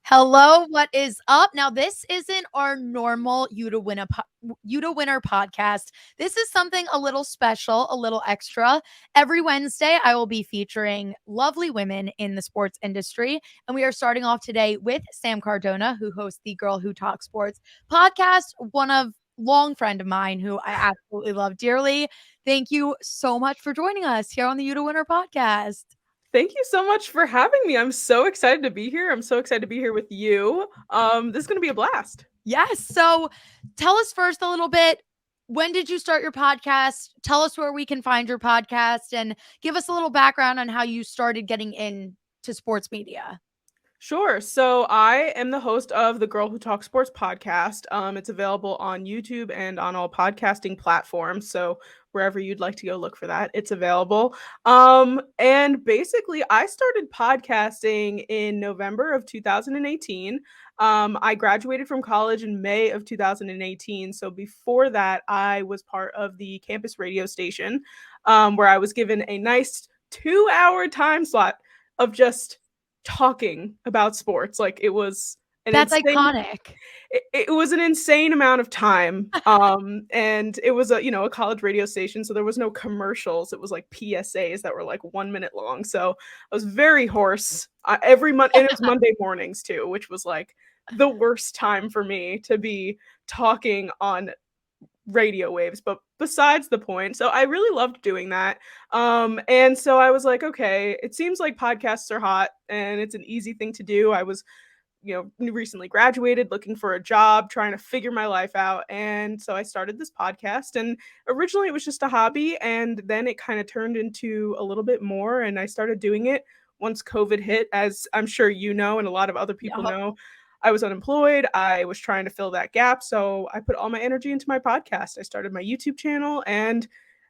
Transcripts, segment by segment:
Hello, what is up? Now, this isn't our normal UDDA Winner podcast. This is something a little special, a little extra. Every Wednesday, I will be featuring lovely women in the sports industry. And we are starting off today with Sam Cardona, who hosts the Girl Who Talks Sports podcast, long friend of mine who I absolutely love dearly. Thank you so much for joining us here on the UDDA Winner podcast. Thank you so much for having me. I'm so excited to be here. I'm so excited to be here with you. This is going to be a blast. Yes. So tell us first a little bit. When did you start your podcast? Tell us where we can find your podcast and give us a little background on how you started getting into sports media. Sure. So I am the host of the Girl Who Talks Sports podcast. It's available on YouTube and on all podcasting platforms. So wherever you'd like to go look for that, it's available. And basically, I started podcasting in November of 2018. I graduated from college in May of 2018. So before that, I was part of the campus radio station, where I was given a nice 2-hour time slot of just talking about sports. Like, it was iconic. It was an insane amount of time. And it was a college radio station, so there was no commercials. It was like PSAs that were like 1 minute long. So I was very hoarse every month, and it was Monday mornings too, which was like the worst time for me to be talking on radio waves, but besides the point. So I really loved doing that. And so I was like, okay, it seems like podcasts are hot and it's an easy thing to do. I was, recently graduated, looking for a job, trying to figure my life out. And so I started this podcast, and originally it was just a hobby, and then it kind of turned into a little bit more, and I started doing it once COVID hit, as I'm sure you know, and a lot of other people know. I was unemployed. I was trying to fill that gap. So I put all my energy into my podcast. I started my YouTube channel, and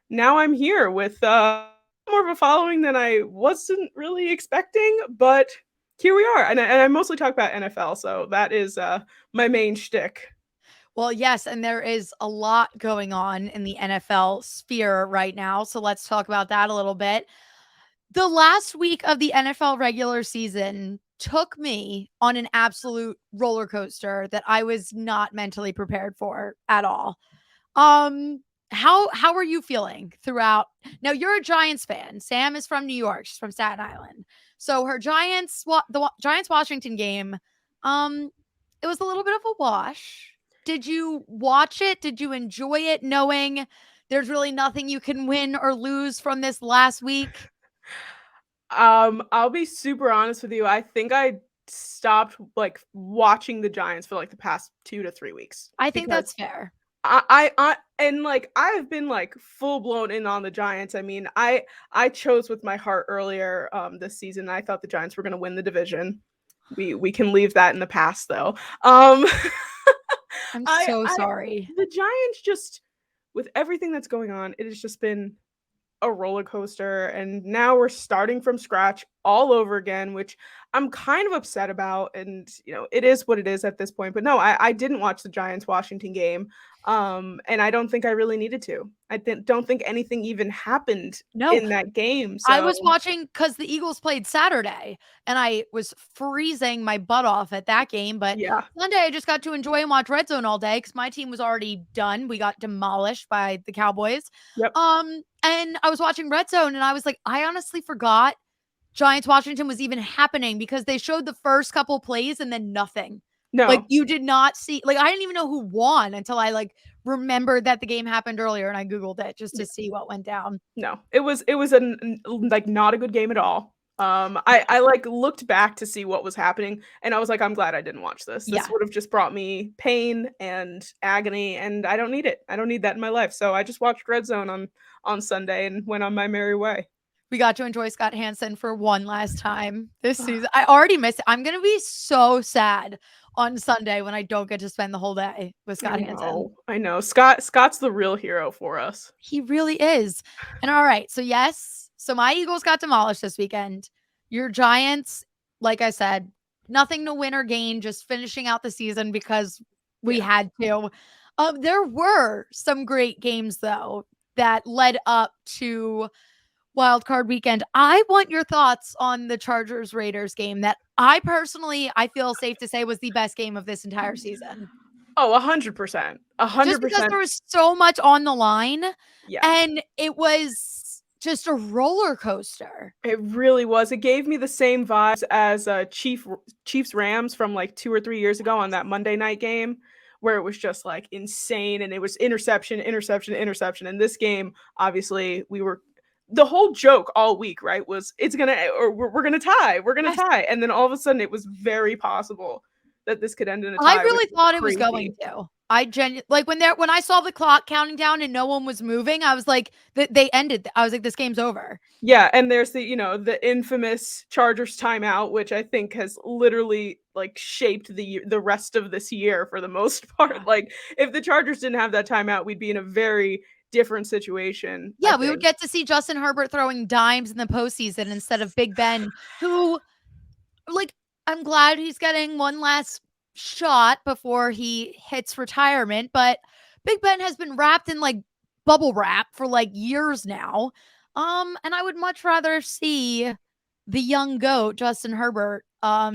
now I'm here with more of a following than I wasn't really expecting, but here we are. And I mostly talk about NFL. So that is my main shtick. Well, yes. And there is a lot going on in the NFL sphere right now. So let's talk about that a little bit. The last week of the NFL regular season took me on an absolute roller coaster that I was not mentally prepared for at all. How are you feeling throughout? Now, you're a Giants fan. Sam is from New York. She's from Staten Island. So her the Giants-Washington game, it was a little bit of a wash. Did you watch it? Did you enjoy it, knowing there's really nothing you can win or lose from this last week? I'll be super honest with you. I think I stopped like watching the Giants for like the past 2 to 3 weeks. I think that's fair. I and like I've been like full blown in on the Giants. I mean, I chose with my heart earlier this season. I thought the Giants were going to win the division. We can leave that in the past though. I'm so sorry. The Giants, just with everything that's going on, it has just been a roller coaster, and now we're starting from scratch all over again, which I'm kind of upset about. And it is what it is at this point. But no, I didn't watch the Giants Washington game, and I don't think I really needed to. I don't think anything even happened in that game. So I was watching because the Eagles played Saturday, and I was freezing my butt off at that game. But Sunday, I just got to enjoy and watch Red Zone all day because my team was already done. We got demolished by the Cowboys. Yep. And I was watching Red Zone, and I was like, I honestly forgot Giants Washington was even happening because they showed the first couple plays and then nothing. No. Like, you did not see, like, I didn't even know who won until I like remembered that the game happened earlier, and I Googled it just to see what went down. No, it was not a good game at all. I like looked back to see what was happening, and I was like, I'm glad I didn't watch this. This would have just brought me pain and agony, and I don't need it. I don't need that in my life. So I just watched Red Zone on Sunday and went on my merry way. We got to enjoy Scott Hansen for one last time this season. I already missed it. I'm going to be so sad on Sunday when I don't get to spend the whole day with Scott Hansen. I know. Scott's the real hero for us. He really is. And all right. So yes. So my Eagles got demolished this weekend. Your Giants, like I said, Nothing to win or gain, just finishing out the season because we Yeah. had to. There were some great games though that led up to wild card weekend. I want your thoughts on the Chargers Raiders game that I feel safe to say was the best game of this entire season. Oh, 100%. Just because 100%. there was so much on the line Yeah. and it was just a roller coaster. It really was. It gave me the same vibes as Chiefs Rams from like 2 or 3 years ago on that Monday night game where it was just like insane and it was interception, interception, interception. And this game, obviously, we were the whole joke all week, right? Was it's gonna or we're gonna tie, we're gonna Yes. tie, and then all of a sudden it was very possible that this could end in a I tie, which really is thought it was going crazy. to. Like when I saw the clock counting down and no one was moving, I was like, they ended. I was like, this game's over. Yeah, and there's the infamous Chargers timeout, which I think has literally like shaped the rest of this year for the most Yeah. part. Like if the Chargers didn't have that timeout, we'd be in a very different situation, I Yeah, we would think. get to see Justin Herbert throwing dimes in the postseason instead of Big Ben, who, like, I'm glad he's getting one last shot before he hits retirement, but Big Ben has been wrapped in like bubble wrap for like years now. And I would much rather see the young goat, Justin Herbert,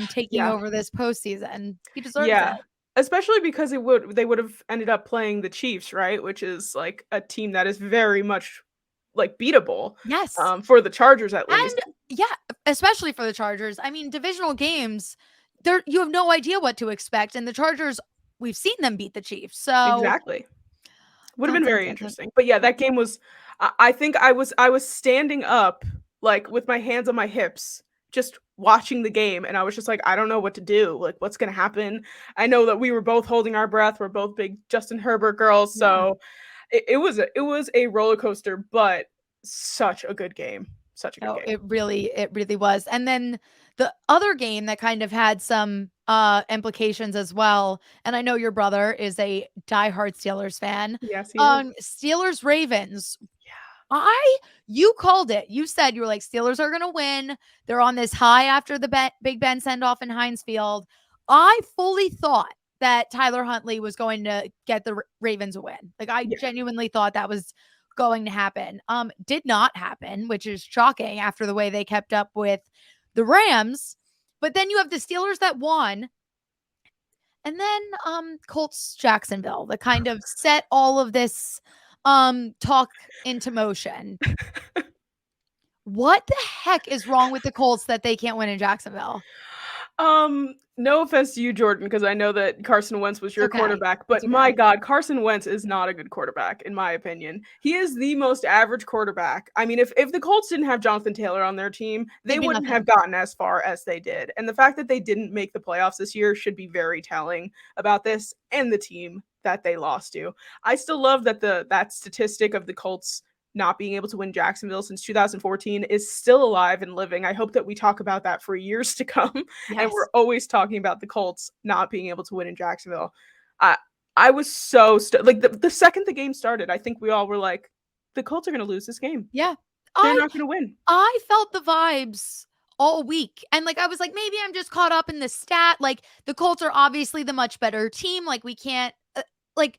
taking Yeah. over this postseason. He deserves Yeah. it. Especially because they would have ended up playing the Chiefs, right? Which is like a team that is very much like beatable Yes. for the Chargers at least. And yeah, especially for the Chargers. I mean, divisional games, there you have no idea what to expect. And the Chargers, we've seen them beat the Chiefs. So Exactly. Would have dun, been dun, very dun, dun. interesting. But yeah, that game was I think I was standing up like with my hands on my hips just watching the game and I was just like I don't know what to do. Like what's going to happen? I know that we were both holding our breath. We're both big Justin Herbert girls, Yeah. so it was a roller coaster, but such a good game. Such a good No, game. it really was. And then the other game that kind of had some implications as well, and I know your brother is a diehard Steelers fan. Yes, he is. Steelers Ravens. Yeah. You called it. You said you were like Steelers are going to win. They're on this high after the Big Ben send off in Heinz Field. I fully thought that Tyler Huntley was going to get the Ravens a win. Like I Yeah. genuinely thought that was going to happen. Did not happen, which is shocking after the way they kept up with the Rams. But then you have the Steelers that won, and then Colts Jacksonville that kind of set all of this talk into motion. What the heck is wrong with the Colts that they can't win in Jacksonville? No offense to you, Jordan, because I know that Carson Wentz was It's your okay. quarterback, It's but my okay. God, Carson Wentz is not a good quarterback, in my opinion. He is the most average quarterback. I mean, if the Colts didn't have Jonathan Taylor on their team, they They'd be wouldn't have nothing. gotten as far as they did. And the fact that they didn't make the playoffs this year should be very telling about this and the team that they lost to. I still love that that statistic of the Colts not being able to win Jacksonville since 2014 is still alive and living. I hope that we talk about that for years to come. And we're Yes. always talking about the Colts not being able to win in Jacksonville. I I was so like the second the game started, I think we all were like, the Colts are going to lose this game. Yeah. They're I not going to win. I felt the vibes all week. And like I was like, maybe I'm just caught up in the stat. Like the Colts are obviously the much better team. Like we can't like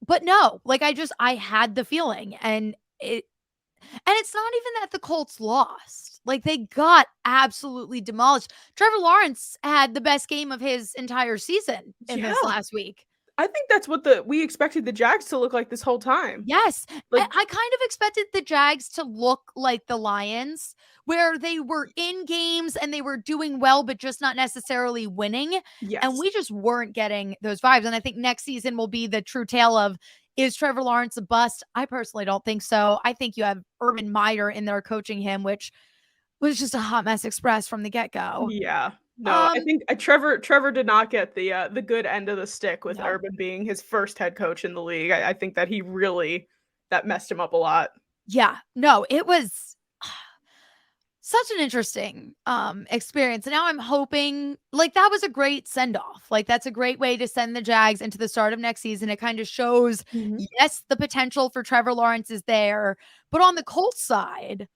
but no, like I had the feeling and it's not even that the Colts lost. Like they got absolutely demolished. Trevor Lawrence had the best game of his entire season in Yeah. this last week. I think that's what we expected the Jags to look like this whole time. Yes. I Like, kind of expected the Jags to look like the Lions, where they were in games and they were doing well, but just not necessarily winning. And yes. we just weren't getting those vibes. And I think next season will be the true tale of is Trevor Lawrence a bust? I personally don't think so. I think you have Urban Meyer in there coaching him, which was just a hot mess express from the get go. Yeah. No, I Um, think Trevor did not get the good end of the stick with no. Urban being his first head coach in the league. I think that he really that messed him up a lot. Yeah. No, it was such an interesting experience. And now I'm hoping like that was a great send off. Like that's a great way to send the Jags into the start of next season. It kind of shows Mhm. yes, the potential for Trevor Lawrence is there, but on the Colts side,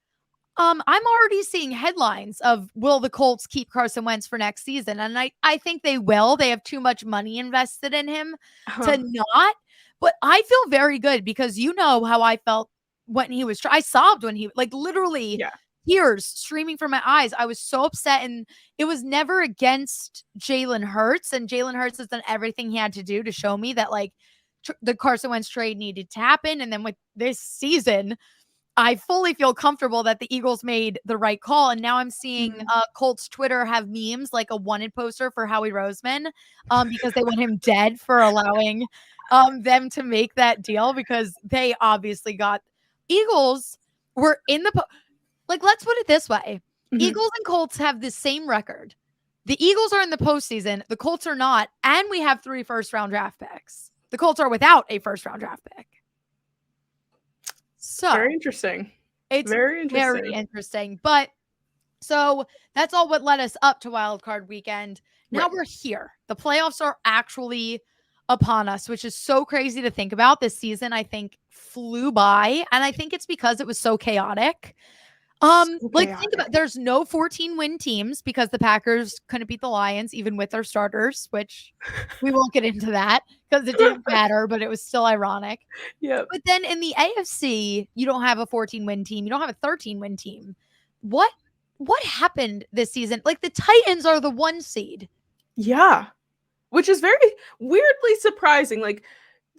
I'm already seeing headlines of will the Colts keep Carson Wentz for next season? And I think they will. They have too much money invested in him to not. But I feel very good because you know how I felt when he was I sobbed when he like literally Yeah. tears streaming from my eyes. I was so upset, and it was never against Jalen Hurts, and Jalen Hurts has done everything he had to do to show me that like the Carson Wentz trade needed to happen. And then with this season, I fully feel comfortable that the Eagles made the right call. And now I'm seeing Colts Twitter have memes like a wanted poster for Howie Roseman because they want him dead for allowing them to make that deal, because they obviously got Eagles were in the like, let's put it this way. Eagles and Colts have the same record. The Eagles are in the postseason. The Colts are not. And we have 3 first-round draft picks. The Colts are without a first-round draft pick. So very interesting. It's very interesting. Very interesting. But so that's all what led us up to Wild Card Weekend. Now we're here. The playoffs are actually upon us, which is so crazy to think about. This season, I think, flew by. And I think it's because it was so chaotic. Think about, there's no 14-win teams because the Packers couldn't beat the Lions even with their starters, which we won't get into that because it didn't matter, but it was still ironic. Yeah. But then in the AFC, you don't have a 14-win team. You don't have a 13-win team. What happened this season? Like, the Titans are the 1 seed. Yeah. Which is very weirdly surprising. Like,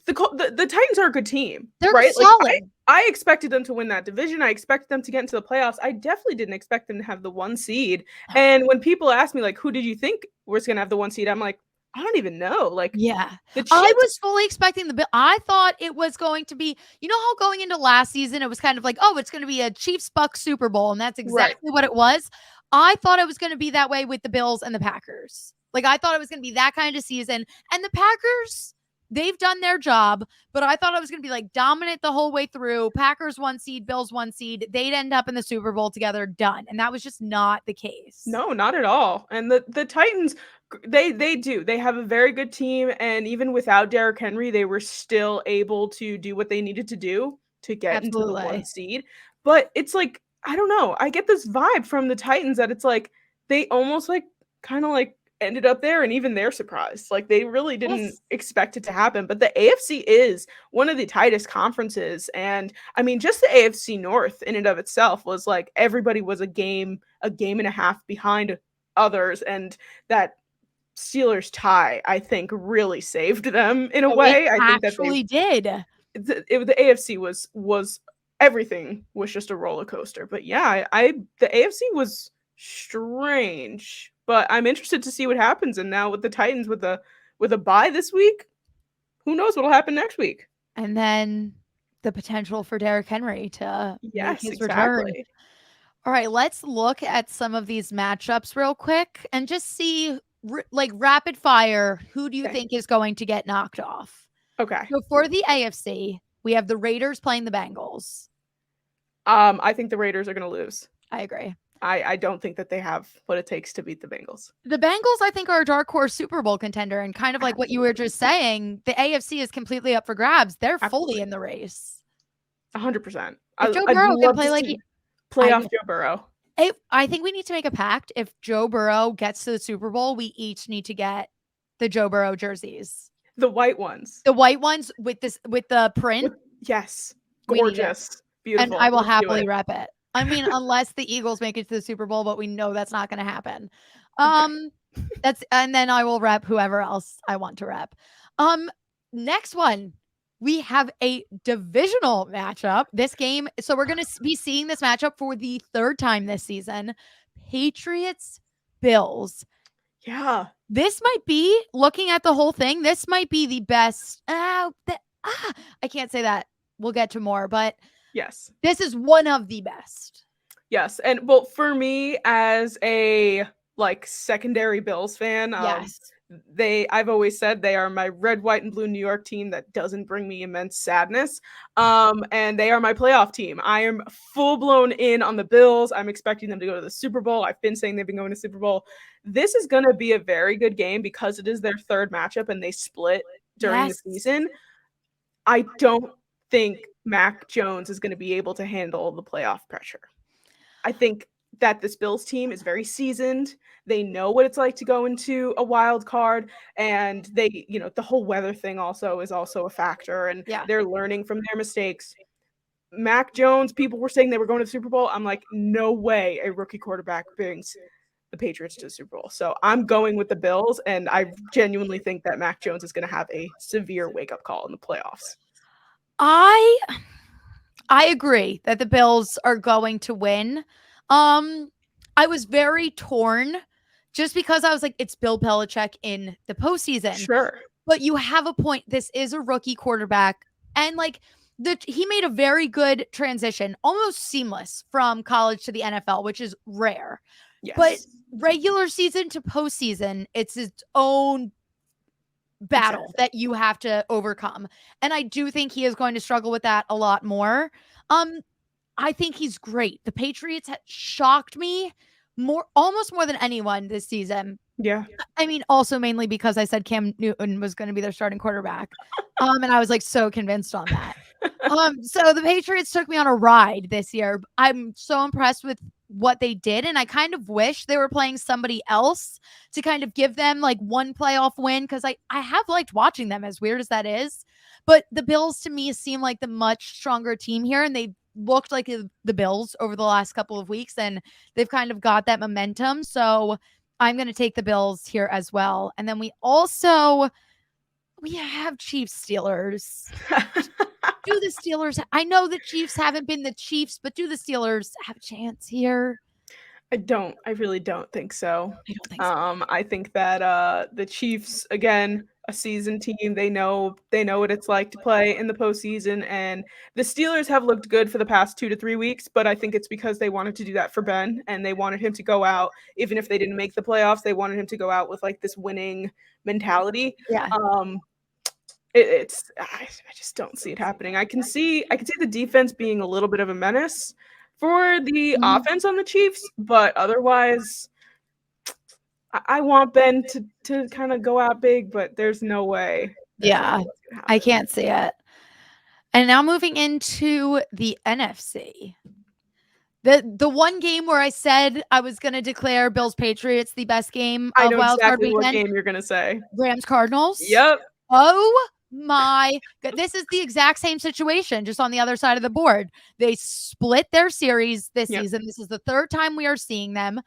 the Titans are a good team. They're right? solid. Like, I expected them to win that division. I expected them to get into the playoffs. I definitely didn't expect them to have the 1 seed. And when people ask me, like, who did you think was going to have the 1 seed? I'm like, I don't even know. Like, yeah, I was fully expecting I thought it was going to be, you know how going into last season, it was kind of like, oh, it's going to be a Chiefs-Bucks Super Bowl. And that's exactly what it was. I thought it was going to be that way with the Bills and the Packers. Like, I thought it was going to be that kind of season. And the Packers, they've done their job, but I thought it was going to be like dominant the whole way through. Packers 1 seed, Bills 1 seed. They'd end up in the Super Bowl together, done. And that was just not the case. No, not at all. And the Titans, they have a very good team. And even without Derrick Henry, they were still able to do what they needed to do to get into the 1 seed. But it's like, I don't know. I get this vibe from the Titans that it's like they almost like kind of like ended up there, and even they're surprised. Like, they really didn't expect it to happen. But the AFC is one of the tightest conferences. And I mean, just the AFC North in and of itself was like everybody was a game and a half behind others. And that Steelers tie, I think, really saved them in a way. I think that they did. The AFC was everything was just a roller coaster. But yeah, the AFC was strange. But I'm interested to see what happens. And now with the Titans with a bye this week, who knows what'll happen next week? And then the potential for Derrick Henry to make his return. All right, let's look at some of these matchups real quick and just see, like, rapid fire, who do you think is going to get knocked off? Okay. So for the AFC, we have the Raiders playing the Bengals. I think the Raiders are going to lose. I agree. I don't think that they have what it takes to beat the Bengals. The Bengals, I think, are a dark horse Super Bowl contender. And kind of like what you were just saying, the AFC is completely up for grabs. They're fully in the race. 100%. If Joe Burrow can play like playoff Joe Burrow. I think we need to make a pact. If Joe Burrow gets to the Super Bowl, we each need to get the Joe Burrow jerseys. The white ones. The white ones with the print. Yes. Gorgeous. Beautiful. And I will happily rep it. I mean, unless the Eagles make it to the Super Bowl, but we know that's not going to happen. And then I will rep whoever else I want to rep. Next one, we have a divisional matchup. This game, so we're going to be seeing this matchup for the 3rd time this season. Patriots, Bills. Yeah. This might be, looking at the whole thing, this might be the best. I can't say that. We'll get to more, but yes, this is one of the best. Yes. And well, for me as a like secondary Bills fan, I've always said they are my red, white, and blue New York team that doesn't bring me immense sadness. And they are my playoff team. I am full blown in on the Bills. I'm expecting them to go to the Super Bowl. I've been saying they've been going to Super Bowl. This is going to be a very good game because it is their 3rd matchup and they split during the season. I don't think Mac Jones is going to be able to handle the playoff pressure. I think that this Bills team is very seasoned. They know what it's like to go into a wild card, and they, the whole weather thing also is also a factor, and Yeah. they're learning from their mistakes. Mac Jones, people were saying they were going to the Super Bowl. I'm like, no way a rookie quarterback brings the Patriots to the Super Bowl. So I'm going with the Bills, and I genuinely think that Mac Jones is going to have a severe wake-up call in the playoffs. I agree that the Bills are going to win. I was very torn just because I was like, it's Bill Belichick in the postseason. Sure. But you have a point. This is a rookie quarterback. And like he made a very good transition, almost seamless from college to the NFL, which is rare. Yes. But regular season to postseason, it's its own battle that you have to overcome. And I do think he is going to struggle with that a lot more. I think he's great. The Patriots had shocked me almost more than anyone this season. Yeah. I mean, also mainly because I said Cam Newton was going to be their starting quarterback. And I was like so convinced on that. So the Patriots took me on a ride this year. I'm so impressed with what they did. And I kind of wish they were playing somebody else to kind of give them like one playoff win. Cause I have liked watching them, as weird as that is. But the Bills to me seem like the much stronger team here. And they looked like the Bills over the last couple of weeks. And they've kind of got that momentum. So I'm going to take the Bills here as well. And then we have Chiefs Steelers. Do the Steelers, I know the Chiefs haven't been the Chiefs, but do the Steelers have a chance here? I really don't think so. I don't think so. I think that the Chiefs, again, a seasoned team, they know what it's like to play in the postseason, and the Steelers have looked good for the past 2 to 3 weeks, but I think it's because they wanted to do that for Ben, and they wanted him to go out, even if they didn't make the playoffs, they wanted him to go out with like this winning mentality. Yeah. I just don't see it happening. I can see the defense being a little bit of a menace for the offense on the Chiefs, but otherwise, I want Ben to kind of go out big, but there's no way. Yeah, I can't see it. And now moving into the NFC. The one game where I said I was going to declare Bills Patriots the best game of Wild Card Weekend. What game you're going to say. Rams Cardinals. Yep. Oh my God. This is the exact same situation, just on the other side of the board. They split their series this season. This is the third time we are seeing them.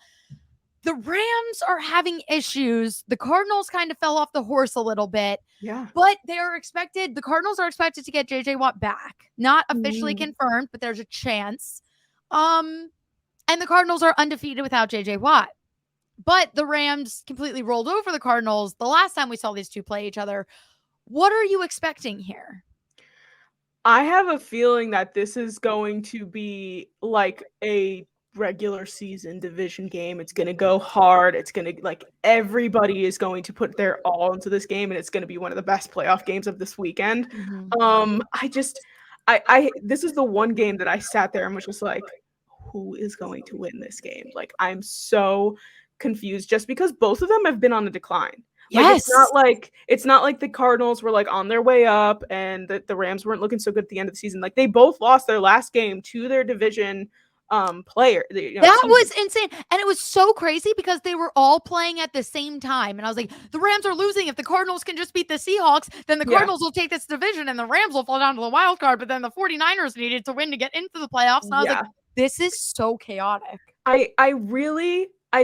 The Rams are having issues. The Cardinals kind of fell off the horse a little bit. Yeah. But the Cardinals are expected to get JJ Watt back. Not officially confirmed, but there's a chance. And the Cardinals are undefeated without JJ Watt. But the Rams completely rolled over the Cardinals the last time we saw these two play each other. What are you expecting here? I have a feeling that this is going to be like a regular season division game. It's going to go hard. It's going to, like, everybody is going to put their all into this game, and it's going to be one of the best playoff games of this weekend. This is the one game that I sat there and was just like, who is going to win this game? Like, I'm so confused, just because both of them have been on a decline. Yes. It's not like the Cardinals were like on their way up and the Rams weren't looking so good at the end of the season. Like, they both lost their last game to their division player. That was insane. And it was so crazy because they were all playing at the same time. And I was like, the Rams are losing. If the Cardinals can just beat the Seahawks, then the Cardinals will take this division and the Rams will fall down to the wild card. But then the 49ers needed to win to get into the playoffs. And I was like, this is so chaotic. I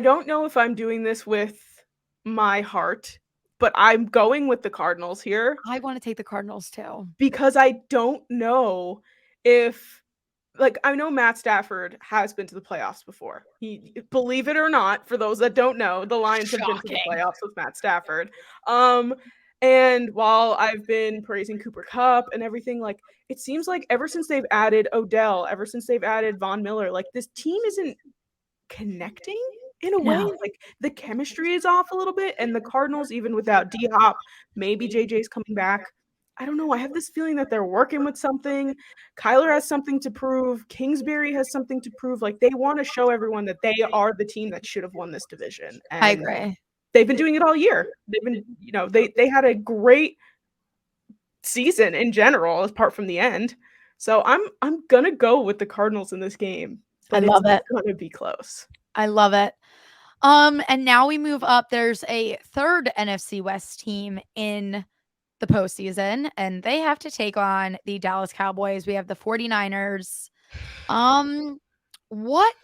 don't know if I'm doing this with my heart, but I'm going with the Cardinals here. I want to take the Cardinals too. Because I don't know if, like, I know Matt Stafford has been to the playoffs before. He, believe it or not, for those that don't know, the Lions have been to the playoffs with Matt Stafford. And while I've been praising Cooper Kupp and everything, like, it seems like ever since they've added Odell, ever since they've added Von Miller, like, this team isn't connecting in a way. Like, the chemistry is off a little bit, and the Cardinals, even without D-Hop, maybe JJ's coming back, I don't know. I have this feeling that they're working with something. Kyler has something to prove. Kingsbury has something to prove. Like, they want to show everyone that they are the team that should have won this division. And I agree. They've been doing it all year. They've been, they had a great season in general, apart from the end. So I'm gonna go with the Cardinals in this game. I but it's love it. gonna be close. I love it. And now we move up. There's a third NFC West team in the postseason, and they have to take on the Dallas Cowboys. We have the 49ers. What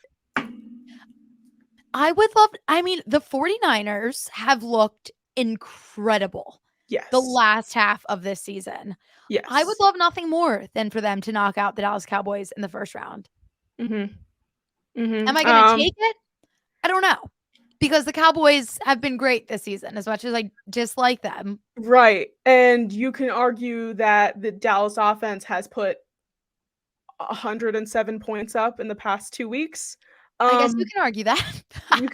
the 49ers have looked incredible the Yes. last half of this season. I would Yes. love nothing more than for them to knock out the Dallas Cowboys in the first round. Mhm. Am I Mhm. gonna take it? I don't know. Because the Cowboys have been great this season as much as I dislike them. Right, and you can argue that the Dallas offense has put 107 points up in the past 2 weeks. I guess you Um, can argue that. you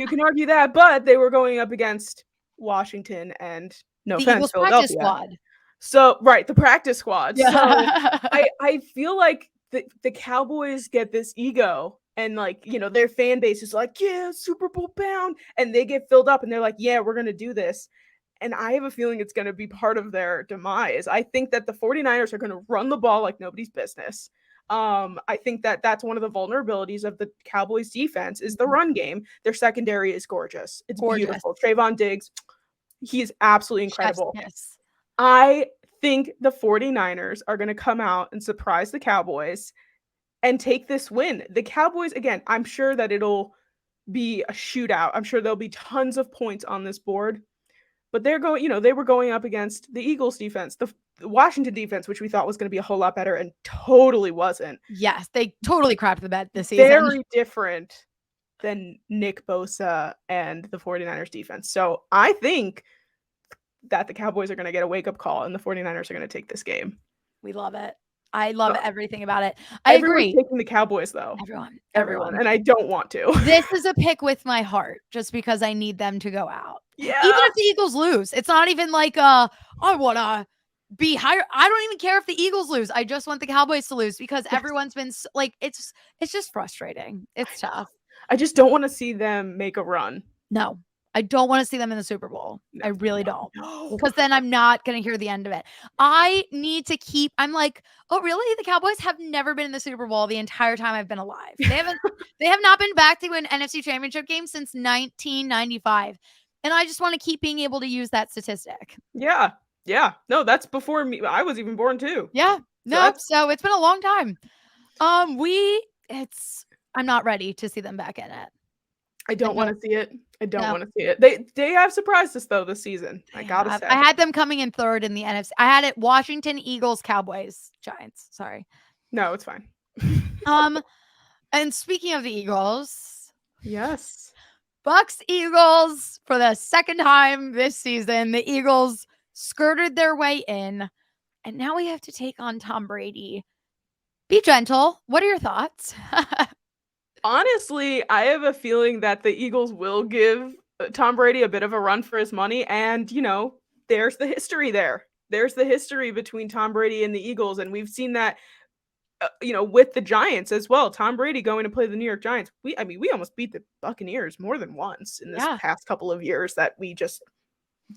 can argue that, but they were going up against Washington and, no The offense, Eagles practice Philadelphia. squad. So right, the practice squad. So Yeah. I feel like the Cowboys get this ego and, like, their fan base is like, "Yeah, Super Bowl bound," and they get filled up and they're like, "Yeah, we're gonna do this." And I have a feeling it's gonna be part of their demise. I think that the 49ers are gonna run the ball like nobody's business. I think that that's one of the vulnerabilities of the Cowboys defense is the run game. Their secondary is gorgeous. It's Gorgeous. beautiful. Trayvon Diggs, he is absolutely Chef's incredible. kiss. I think the 49ers are gonna come out and surprise the Cowboys and take this win. The Cowboys, again, I'm sure that it'll be a shootout. I'm sure there'll be tons of points on this board, but they were going up against the Eagles defense, the Washington defense, which we thought was gonna be a whole lot better and totally wasn't. Yes, they totally crapped the bed this season. Very different than Nick Bosa and the 49ers defense. So I think that the Cowboys are gonna get a wake-up call and the 49ers are gonna take this game. We love it. I love So everything about it. I everyone's agree. taking the Cowboys, though. Everyone, Everyone, everyone. and I don't want to. This is a pick with my heart just because I need them to go out. Even Yeah. if the Eagles lose, it's not even like, I wanna be higher. I don't even care if the Eagles lose. I just want the Cowboys to lose because Yes. everyone's been like, it's just frustrating. It's tough. I just don't wanna see them make a run. No, I don't wanna see them in the Super Bowl. No, I really no, don't. no. Because then I'm not gonna hear the end of it. I need to keep I'm like, "Oh, really? The Cowboys have never been in the Super Bowl the entire time I've been alive. They have not been back to an NFC Championship game since 1995." And I just wanna keep being able to use that statistic. Yeah. Yeah. No, that's before me. I was even born too. Yeah. So Nope. that's So it's been a long time. We it's I'm not ready to see them back in it. I I don't don't wanna see it. I don't no. wanna see it. They have surprised us though this season. I gotta Yeah, say. I had them coming in 3rd in the NFC. I had it Washington, Eagles, Cowboys, Giants. Sorry. No, it's fine. Um, and speaking of the Eagles, Yes. Bucks Eagles for the second time this season. The Eagles skirted their way in, and now we have to take on Tom Brady. Be gentle. What are your thoughts? Honestly, I have a feeling that the Eagles will give Tom Brady a bit of a run for his money, and, there's the history there. There's the history between Tom Brady and the Eagles, and we've seen that, with the Giants as well. Tom Brady going to play the New York Giants. We almost beat the Buccaneers more than once in this Yeah. past couple of years that we just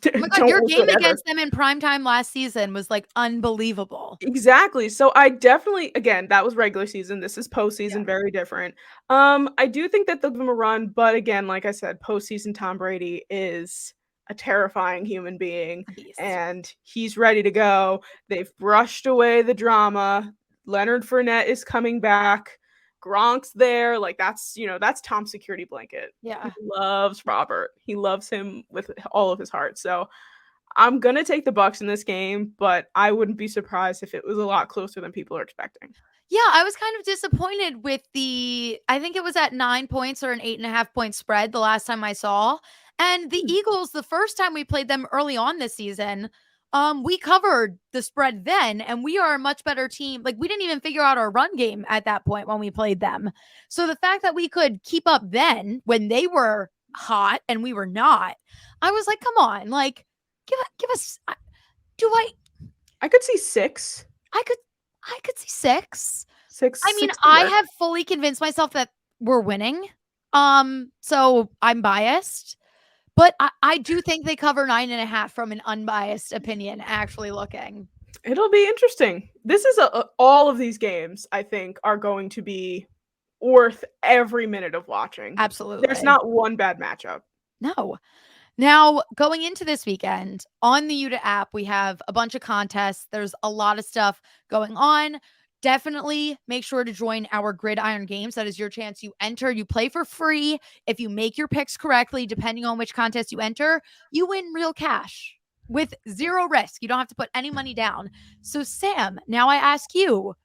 Oh my God, don't your look game good ever. against them in primetime last season was like unbelievable. Exactly. So I definitely, again, that was regular season. This is Yeah, postseason, very different. I do think that they'll give him a run, but again, like I said, postseason Tom Brady is a terrifying human being a beast. and he's ready to go. They've brushed away the drama. Leonard Fournette is coming back. Gronk's there. Like that's Tom's security blanket. He Yeah. loves Robert. He loves him with all of his heart. So I'm gonna take the Bucks in this game, but I wouldn't be surprised if it was a lot closer than people are expecting. Yeah, I was kind of disappointed with I think it was at 9 points or an 8.5 point spread the last time I saw. And the Hmm. Eagles, the first time we played them early on this season, we covered the spread then, and we are a much better team. Like, we didn't even figure out our run game at that point when we played them. So the fact that we could keep up then when they were hot and we were not, I was like, come on, like, give us. Do I could see 6. I could I could see 6. 6 I mean, 6 could I work. have fully convinced myself that we're winning. So I'm biased, but I do think they cover 9.5 from an unbiased opinion, actually looking. It'll be interesting. This is all of these games, I think, are going to be worth every minute of watching. There's Absolutely. not one bad matchup. No. Now, going into this weekend on the UDA app, we have a bunch of contests. There's a lot of stuff going on. Definitely make sure to join our Gridiron Games. That is your chance. You enter, you play for free. If you make your picks correctly, depending on which contest you enter, you win real cash with zero risk. You don't have to put any money down. So, Sam, now I ask you,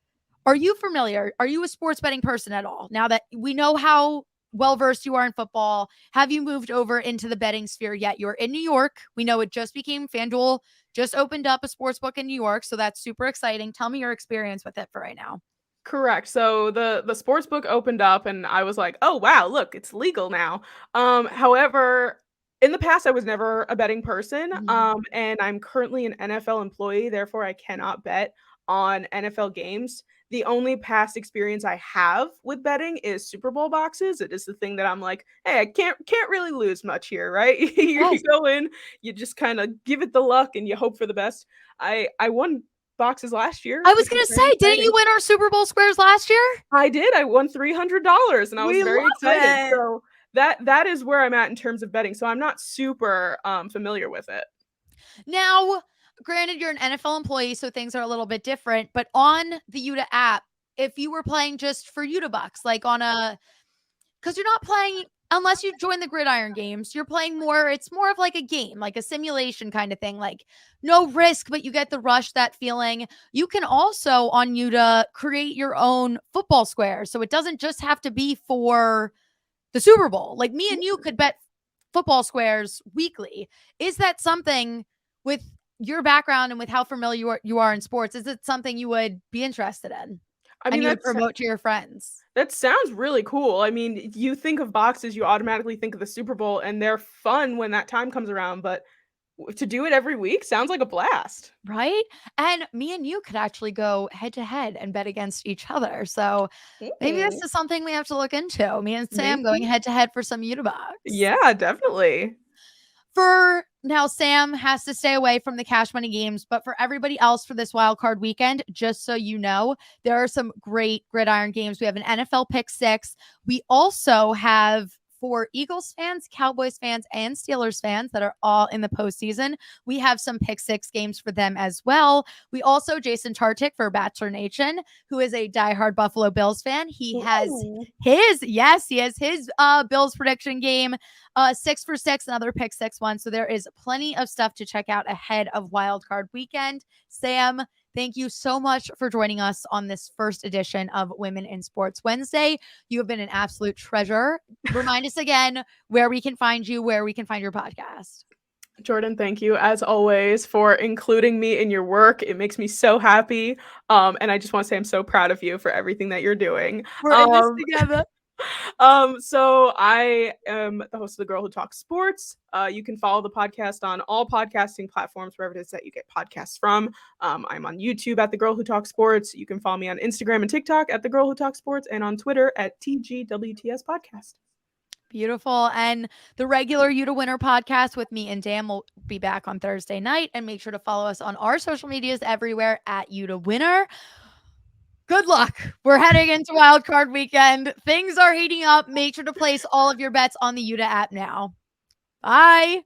are you familiar? Are you a sports betting person at all? Now that we know how well versed you are in football, have you moved over into the betting sphere yet? You're in New York. We know it just became FanDuel, just opened up a sports book in New York. So that's super exciting. Tell me your experience with it for right now. Correct. So the sports book opened up and I was like, "Oh wow, look, it's legal now." However, in the past I was never a betting person. Mhm. And I'm currently an NFL employee, therefore I cannot bet on NFL games. The only past experience I have with betting is Super Bowl boxes. It is the thing that I'm like, "Hey, I can't really lose much here, right?" You Yes. go in, you just kind of give it the luck and you hope for the best. I won boxes last year, I was which was going to very say, didn't you exciting. win our Super Bowl squares last year? I did, I won $300 and I was We very love excited, it. so that is where I'm at in terms of betting, so I'm not super, familiar with it. Now, granted, you're an NFL employee, so things are a little bit different. But on the UDA app, if you were playing just for UDA bucks, like on a, because you're not playing unless you join the Gridiron Games, you're playing more. It's more of like a game, like a simulation kind of thing. Like no risk, but you get the rush, that feeling. You can also on UDA create your own football square, so it doesn't just have to be for the Super Bowl. Like me and you could bet football squares weekly. Is that something with your background and with how familiar you are in sports? Is it something you would be interested in I and mean, you would promote to your friends? that sounds really cool. I mean, you think of boxes, you automatically think of the Super Bowl, and they're fun when that time comes around, but to do it every week sounds like a blast. Right? And me and you could actually go head to head and bet against each other. So maybe this Mm, is something we have to look into. Me and Sam going maybe. head to head for some Utibox. Yeah, definitely. For now, Sam has to stay away from the cash money games, but for everybody else for this wild card weekend, just so you know, there are some great gridiron games. We have an NFL pick six. We also have for Eagles fans, Cowboys fans, and Steelers fans that are all in the postseason. We have some pick six games for them as well. We also, Jason Tartik for Bachelor Nation, who is a diehard Buffalo Bills fan. He has Ooh. his Bills prediction game 6 for 6, another pick six one. So there is plenty of stuff to check out ahead of Wild Card Weekend. Sam, thank you so much for joining us on this first edition of Women in Sports Wednesday. You have been an absolute treasure. Remind us again where we can find you, where we can find your podcast. Jordan, thank you as always for including me in your work. It makes me so happy. And I just want to say I'm so proud of you for everything that you're doing. We're in this Um, together. so I am the host of The Girl Who Talks Sports. You can follow the podcast on all podcasting platforms, wherever it is that you get podcasts from. I'm on YouTube at The Girl Who Talks Sports. You can follow me on Instagram and TikTok at The Girl Who Talks Sports and on Twitter at TGWTS Podcast. Beautiful. And the regular You to Winner podcast with me and Dan will be back on Thursday night. And make sure to follow us on our social medias everywhere at You to Winner. Good luck. We're heading into wild card weekend. Things are heating up. Make sure to place all of your bets on the UDA app now. Bye.